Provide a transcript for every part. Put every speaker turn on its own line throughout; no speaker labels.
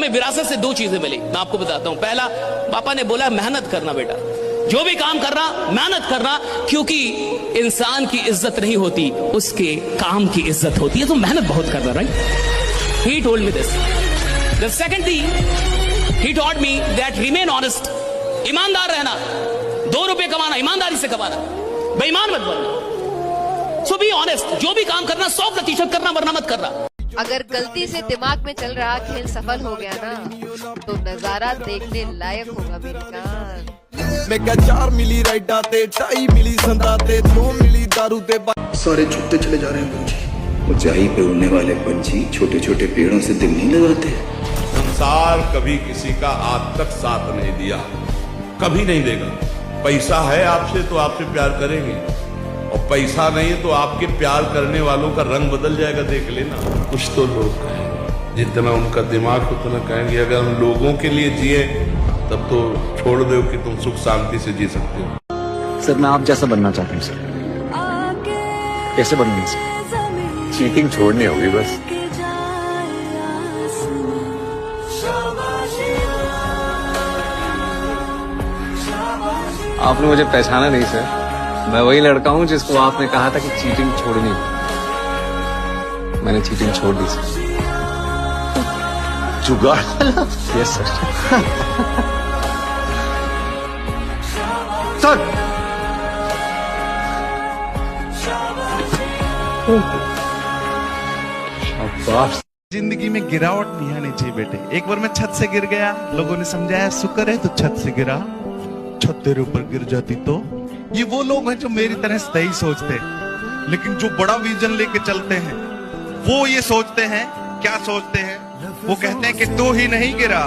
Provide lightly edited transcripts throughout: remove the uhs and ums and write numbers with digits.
हमें विरासत से दो चीजें मिली, मैं आपको बताता हूं। पहला, पापा ने बोला मेहनत करना बेटा, जो भी काम करना मेहनत करना, क्योंकि इंसान की इज्जत नहीं होती, उसके काम की इज्जत होती है, तो मेहनत बहुत करना। Right, he told me this. The second thing he taught me that remain honest, ईमानदार रहना, 2 रुपए कमाना ईमानदारी से कमाना, बेईमान मत बनना। सो बी ऑनेस्ट, जो भी काम करना 100% करना, वरना मत करना।
अगर गलती से दिमाग में चल रहा खेल सफल हो गया ना, तो नजारा देखने लायक होगा मेरी जान।
मैं क्या 4 मिली राइडा ते 2.5 मिली संदा ते 2 मिली दारू ते सारे छुपते चले जा रहे हैं पंछी।
ऊंचाई पे उड़ने वाले पंछी छोटे छोटे पेड़ों से दिल नहीं लगाते।
संसार कभी किसी का आज तक साथ नहीं दिया, कभी नहीं देगा। पैसा है आपसे तो आपसे प्यार करेंगे, और पैसा नहीं है तो आपके प्यार करने वालों का रंग बदल जाएगा, देख लेना। कुछ तो लोग कहेंगे, जितना उनका दिमाग उतना कहेंगे। अगर हम लोगों के लिए जिए तब तो छोड़ दो कि तुम सुख शांति से जी सकते हो।
सर मैं आप जैसा बनना चाहता हूँ सर। कैसे बनूंगी सर? चीटिंग छोड़नी होगी बस। आपने मुझे पहचाना नहीं सर, मैं वही लड़का हूँ जिसको आपने कहा था कि चीटिंग छोड़नी। मैंने चीटिंग छोड़ दी सर। जुगाड़? Yes sir. सर
जिंदगी में गिरावट नहीं आनी चाहिए बेटे। एक बार मैं छत से गिर गया, लोगों ने समझाया शुक्र है तो छत से गिरा, छत तेरे ऊपर गिर जाती तो। ये वो लोग हैं जो मेरी तरह सही सोचते हैं, लेकिन जो बड़ा विजन लेके चलते हैं वो ये सोचते हैं, क्या सोचते हैं, वो कहते हैं कि तू ही नहीं गिरा,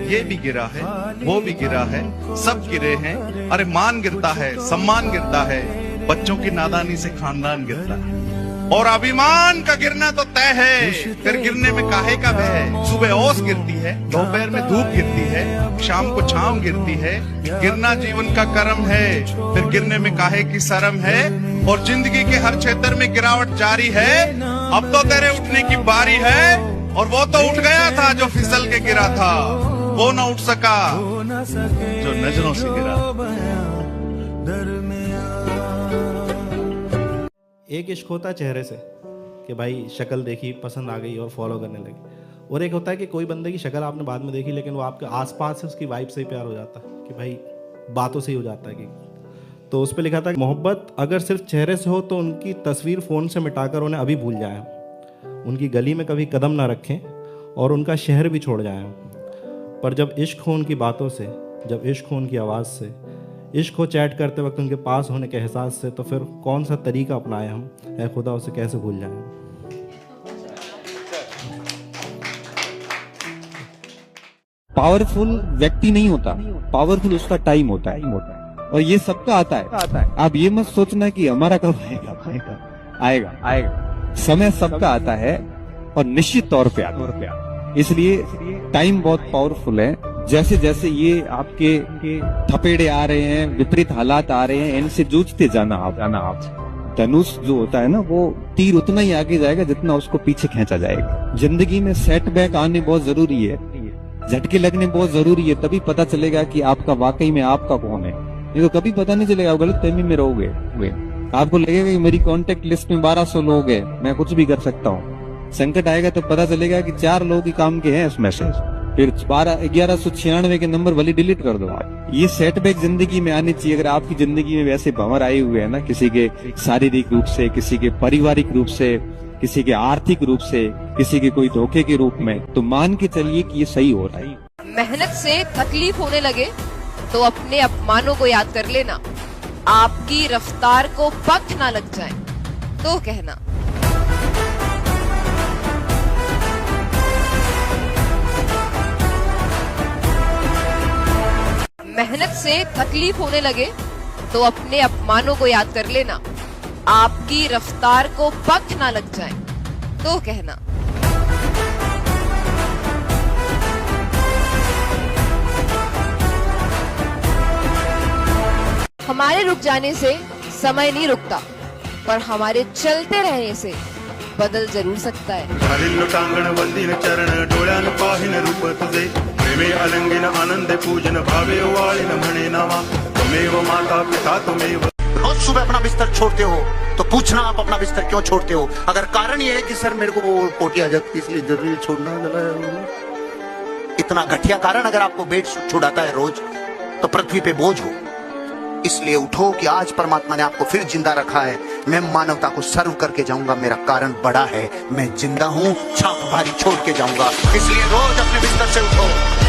ये भी गिरा है, वो भी गिरा है, सब गिरे हैं। अरे मान गिरता है, सम्मान गिरता है, बच्चों की नादानी से खानदान गिरता है, और अभिमान का गिरना तो तय है। फिर गिरने में काहे का भय है? सुबह ओस गिरती है, दोपहर में धूप गिरती है, शाम को छांव गिरती है। गिरना जीवन का कर्म है, फिर गिरने में काहे की शर्म है। और जिंदगी के हर क्षेत्र में गिरावट जारी है, अब तो तेरे उठने की बारी है। और वो तो उठ गया था जो फिसल के गिरा था, वो न उठ सका जो नजरों से गिरा।
एक इश्क होता है चेहरे से कि भाई शक्ल देखी पसंद आ गई और फॉलो करने लगी, और एक होता है कि कोई बंदे की शक्ल आपने बाद में देखी लेकिन वो आपके आसपास से उसकी वाइब से ही प्यार हो जाता है, कि भाई बातों से ही हो जाता है। कि तो उस पर लिखा था कि मोहब्बत अगर सिर्फ चेहरे से हो तो उनकी तस्वीर फ़ोन से मिटाकर उन्हें अभी भूल जाएं, उनकी गली में कभी कदम ना रखें और उनका शहर भी छोड़ जाएं। पर जब इश्क हो उनकी बातों से, जब इश्क हो उनकी आवाज़ से, इश्क हो चैट करते वक्त उनके पास होने के एहसास से, तो फिर कौन सा तरीका अपनाएं हम, है खुदा उसे कैसे भूल जाएं।
पावरफुल व्यक्ति नहीं होता, पावरफुल उसका टाइम होता है, और ये सबका आता है। आप ये मत सोचना कि हमारा कब आएगा। समय सबका आता है और निश्चित तौर पे आता है। इसलिए टाइम बहुत पावरफुल है। जैसे जैसे ये आपके थपेड़े आ रहे हैं, विपरीत हालात आ रहे हैं, इनसे जूझते जाना आप। धनुष जो होता है ना, वो तीर उतना ही आगे जाएगा जितना उसको पीछे खींचा जाएगा। जिंदगी में सेटबैक आने बहुत जरूरी है, झटके लगने बहुत जरूरी है, तभी पता चलेगा कि आपका वाकई में आपका कौन है। ये तो कभी पता नहीं चलेगा, गलत फहमी में रहोगे। आपको लगेगा कि मेरी कांटेक्ट लिस्ट में 1200 लोग हैं, मैं कुछ भी कर सकता हूँ। संकट आएगा तो पता चलेगा कि 4 लोग ही काम के हैं उसमें से। फिर 1196 के नंबर वाली डिलीट कर दो। ये सेटबैक जिंदगी में आनी चाहिए। अगर आपकी जिंदगी में वैसे भंवर आए हुए हैं ना, किसी के शारीरिक रूप से, किसी के पारिवारिक रूप से, किसी के आर्थिक रूप से, किसी के कोई धोखे के रूप में, तो मान के चलिए कि ये सही हो रहा है।
मेहनत से तकलीफ होने लगे तो अपने अपमानों को याद कर लेना, आपकी रफ्तार को पथ ना लग जाए तो कहना। मेहनत से तकलीफ होने लगे तो अपने अपमानों को याद कर लेना, आपकी रफ्तार को पथ ना लग जाए तो कहना। हमारे रुक जाने से समय नहीं रुकता, पर हमारे चलते रहने से बदल जरूर सकता है।
टांगण वंदीन चरण डोळ्यान पाहिन रूप वाळीन आनंदे पूजन भावे वाळीन म्हणे नावा तुमेव माता पिता तुमेव।
रोज सुबह अपना बिस्तर छोड़ते हो तो पूछना आप अपना बिस्तर क्यों छोड़ते हो? अगर कारण ये है कि सर मेरे को वो पोटी आ जाती इसलिए जरूरी छोड़ना, इतना घटिया कारण अगर आपको बेड छुड़ाता है रोज तो पृथ्वी पे बोझ हो। इसलिए उठो कि आज परमात्मा ने आपको फिर जिंदा रखा है, मैं मानवता को सर्व करके जाऊंगा, मेरा कारण बड़ा है, मैं जिंदा हूं, छाप भारी छोड़ के जाऊंगा। इसलिए रोज अपने बिस्तर से उठो।